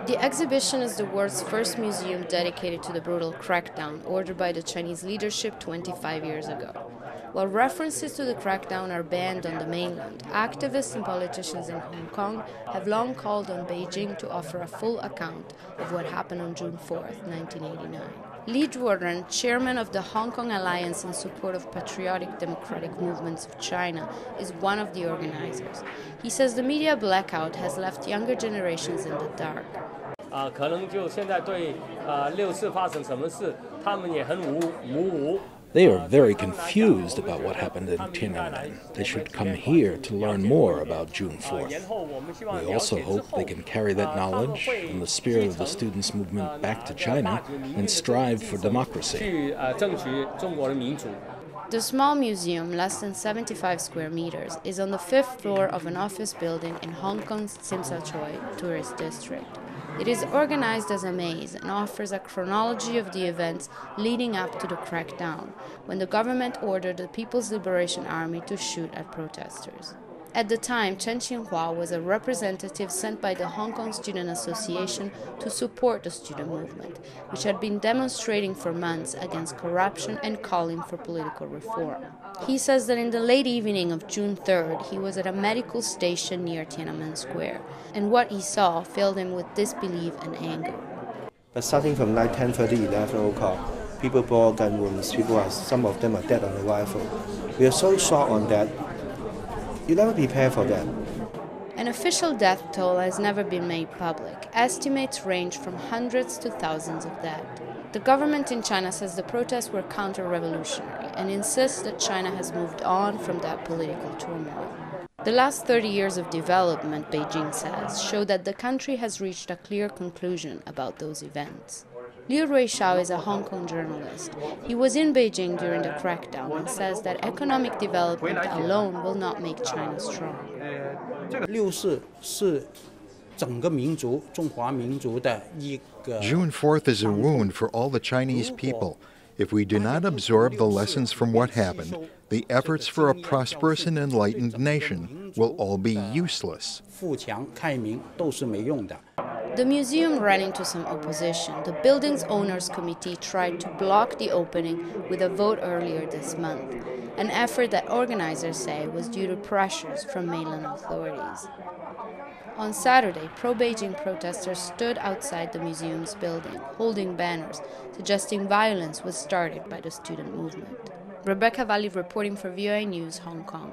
The exhibition is the world's first museum dedicated to the brutal crackdown ordered by the Chinese leadership 25 years ago. While references to the crackdown are banned on the mainland, activists and politicians in Hong Kong have long called on Beijing to offer a full account of what happened on June 4, 1989. Li Jordan, chairman of the Hong Kong Alliance in support of patriotic democratic movements of China, is one of the organizers. He says the media blackout has left younger generations in the dark. 可能就现在对6·4发生什么事，他们也很模糊。 They are very confused about what happened in Tiananmen. They should come here to learn more about June 4th. We also hope they can carry that knowledge and the spirit of the students' movement back to China and strive for democracy. The small museum, less than 75 square meters, is on the 5th floor of an office building in Hong Kong's Tsim Sha Tsui tourist district. It is organized as a maze and offers a chronology of the events leading up to the crackdown, when the government ordered the People's Liberation Army to shoot at protesters. At the time, Chen Qinghua was a representative sent by the Hong Kong Student Association to support the student movement, which had been demonstrating for months against corruption and calling for political reform. He says that in the late evening of June 3rd, he was at a medical station near Tiananmen Square, and what he saw filled him with disbelief and anger. But starting from night 10:30, 11 o'clock, people brought gun wounds, some of them are dead on arrival. We are so shocked on that. You never prepare for that. An official death toll has never been made public. Estimates range from hundreds to thousands of dead. The government in China says the protests were counter-revolutionary and insists that China has moved on from that political turmoil. The last 30 years of development, Beijing says, show that the country has reached a clear conclusion about those events. Liu Ruixiao is a Hong Kong journalist. He was in Beijing during the crackdown and says that economic development alone will not make China strong. June 4th is a wound for all the Chinese people. If we do not absorb the lessons from what happened, the efforts for a prosperous and enlightened nation will all be useless. The museum ran into some opposition. The building's owners' committee tried to block the opening with a vote earlier this month, an effort that organizers say was due to pressures from mainland authorities. On Saturday, pro-Beijing protesters stood outside the museum's building, holding banners, suggesting violence was started by the student movement. Valli reporting for VOA News, Hong Kong.